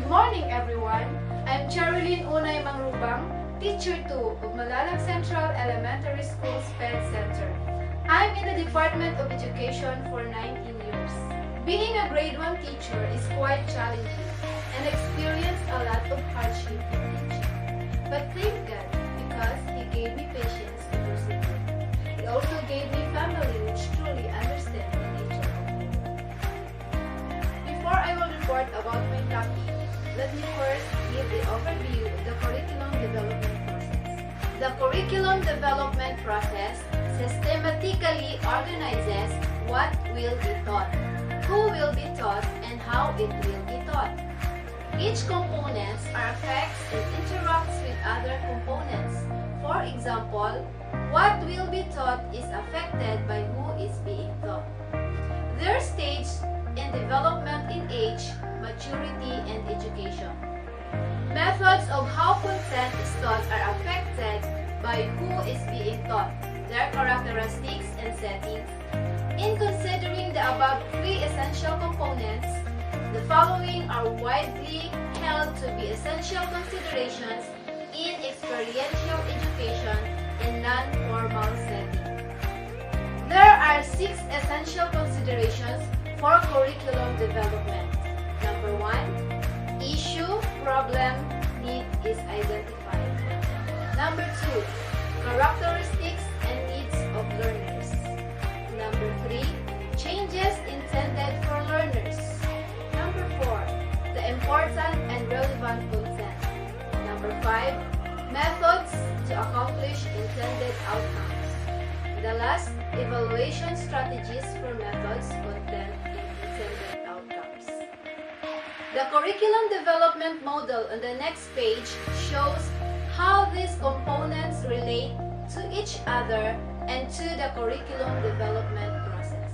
Good morning, everyone. I'm CHERILYN MANGRUBANG, Teacher 2 of Malalag Central Elementary School's Ped Center. I'm in the Department of Education for 19 years. Being a grade 1 teacher is quite challenging and experience a lot of hardship in teaching. But thank God, because He gave me patience to persevere. He also gave me family which truly understand the nature of learning. Before I will report about my topic, let me first give the overview of the curriculum development process. The curriculum development process systematically organizes what will be taught, who will be taught, and how it will be taught. Each components affects and interacts with other components. For example, what will be taught is affected by who is being taught. Their stage in development in age, maturity, and education. Methods of how content is taught are affected by who is being taught, their characteristics and settings. In considering the above three essential components, the following are widely held to be essential considerations in experiential education in non-formal setting. There are 6 essential considerations for curriculum development. Number 1, issue, problem, need is identified. Number 2, characteristics and needs of learners. Number 3, changes intended for learners. Number 4, the important and relevant content. Number 5, methods to accomplish intended outcomes. The last, evaluation strategies for methods, content, and intended outcomes. The curriculum development model on the next page shows how these components relate to each other and to the curriculum development process.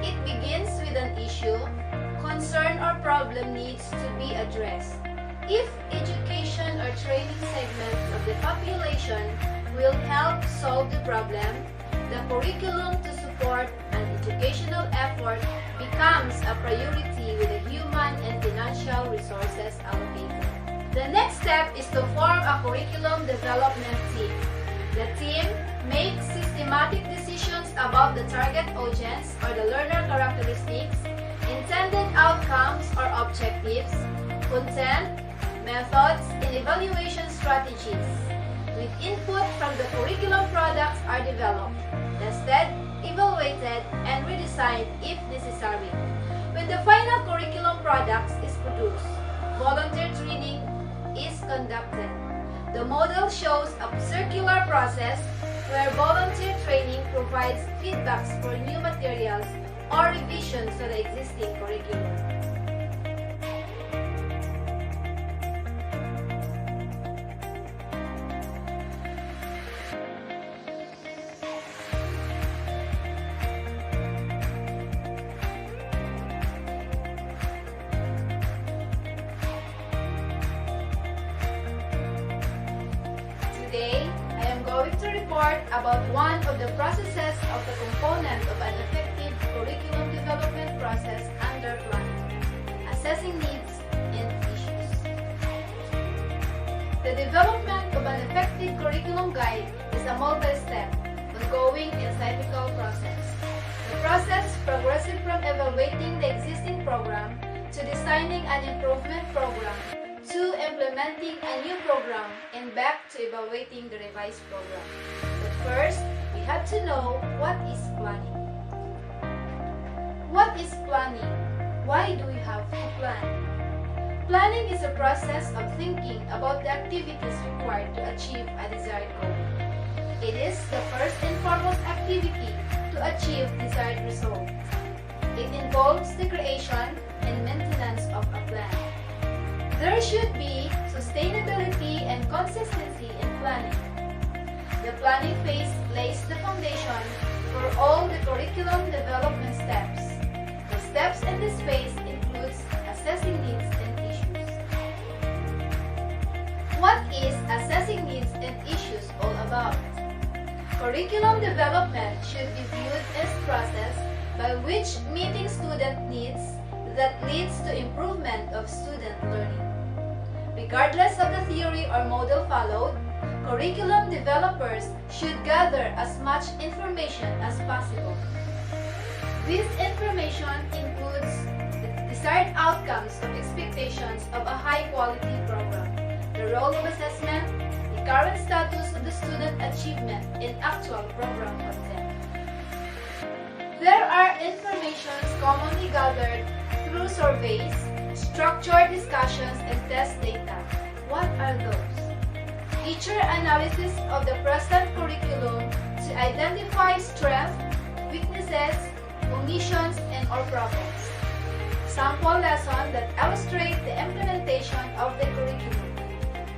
It begins with an issue, concern, or problem needs to be addressed. If education or training segments of the population will help solve the problem, the curriculum to support an educational effort becomes a priority with the human and financial resources allocated. The next step is to form a curriculum development team. The team makes systematic decisions about the target audience or the learner characteristics, intended outcomes or objectives, content, methods, and evaluation strategies. With input from the curriculum products are developed, tested, evaluated, and redesigned if necessary. When the final curriculum products is produced, volunteer training is conducted. The model shows a circular process where volunteer training provides feedbacks for new materials or revisions to the existing curriculum. Today, I am going to report about one of the processes of the component of an effective curriculum development process under planning, assessing needs and issues. The development of an effective curriculum guide is a multi-step, ongoing and cyclical process. The process progresses from evaluating the existing program to designing an improvement program to implementing a new program and back to evaluating the revised program. But first, we have to know what is planning. What is planning? Why do we have to plan? Planning is a process of thinking about the activities required to achieve a desired goal. It is the first and foremost activity to achieve desired results. It involves the creation and maintenance of a plan. There should be sustainability and consistency in planning. The planning phase lays the foundation for all the curriculum development steps. The steps in this phase includes assessing needs and issues. What is assessing needs and issues all about? Curriculum development should be viewed as a process by which meeting student needs that leads to improvement of student learning. Regardless of the theory or model followed, curriculum developers should gather as much information as possible. This information includes the desired outcomes of expectations of a high-quality program, the role of assessment, the current status of the student achievement in actual program content. There are informations commonly gathered through surveys, structured discussions, and test data. What are those? Teacher analysis of the present curriculum to identify strengths, weaknesses, omissions, and/or problems. Sample lesson that illustrate the implementation of the curriculum.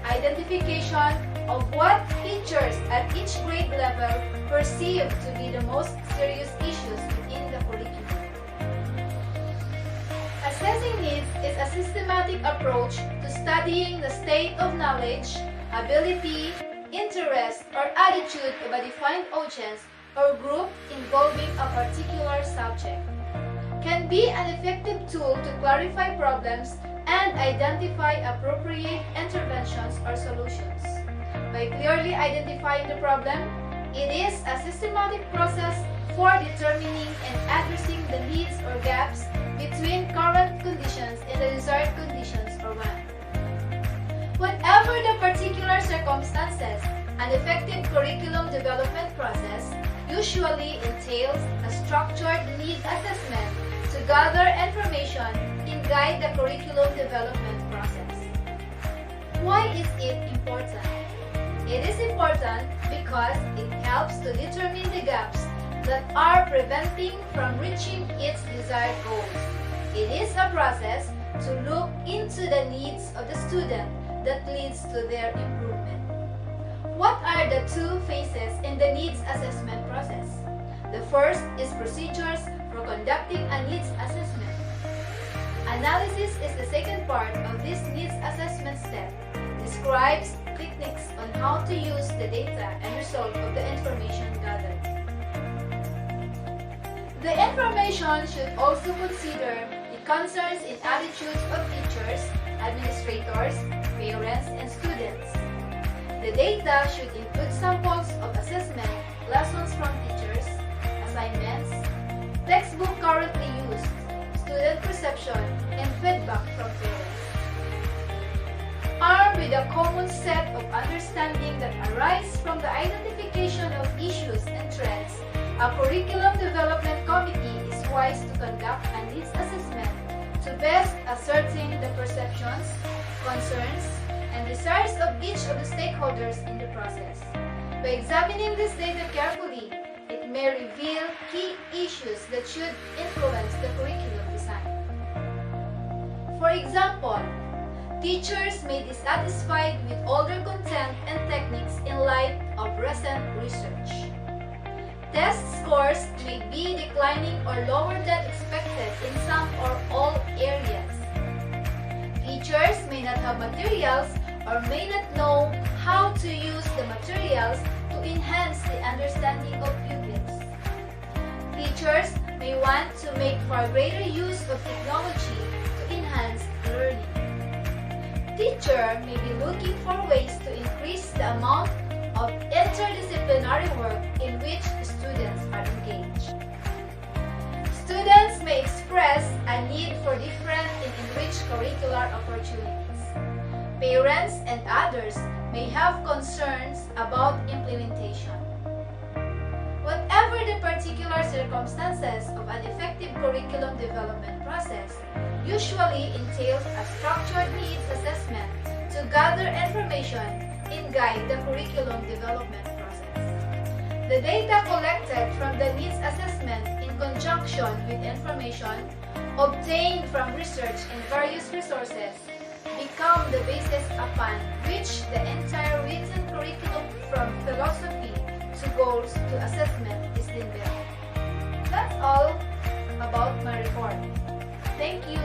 Identification of what teachers at each grade level perceive to be the most serious issues within the curriculum. Assessing needs is a systematic approach to studying the state of knowledge, ability, interest, or attitude of a defined audience or group involving a particular subject. Can be an effective tool to clarify problems and identify appropriate interventions or solutions. By clearly identifying the problem, it is a systematic process for determining and addressing the needs or gaps between current conditions and the desired conditions for one. Whatever the particular circumstances, an effective curriculum development process usually entails a structured need assessment to gather information and guide the curriculum development process. Why is it important? It is important because it helps to determine the gaps that are preventing from reaching its desired goals. It is a process to look into the needs of the student that leads to their improvement. What are the two phases in the needs assessment process? The first is procedures for conducting a needs assessment. Analysis is the second part of this needs assessment step. Describes techniques on how to use the data and result of the information gathered. The information should also consider the concerns and attitudes of teachers, administrators, parents, and students. The data should include samples of assessment, lessons from teachers, assignments, textbook currently used, student perception, and feedback from parents. Armed with a common set of understanding that arise from the identification of issues and trends, a curriculum development committee is wise to conduct a needs assessment to best ascertain the perceptions, concerns, and desires of each of the stakeholders in the process. By examining this data carefully, it may reveal key issues that should influence the curriculum design. For example, teachers may be dissatisfied with older content and techniques in light of recent research. Test scores may be declining or lower than expected in some or all areas. Teachers may not have materials or may not know how to use the materials to enhance the understanding of pupils. Teachers may want to make far greater use of technology to enhance learning. Teacher may be looking for ways to increase the amount of interdisciplinary work in which students are engaged. Students may express a need for different and enriched curricular opportunities. Parents and others may have concerns about implementation. Whatever the particular circumstances of an effective curriculum development process, usually entails a structured needs assessment to gather information and guide the curriculum development process. The data collected from the needs assessment in conjunction with information obtained from research and various resources become the basis upon which the entire written curriculum from philosophy to goals to assessment is then built. That's all about my report. Thank you.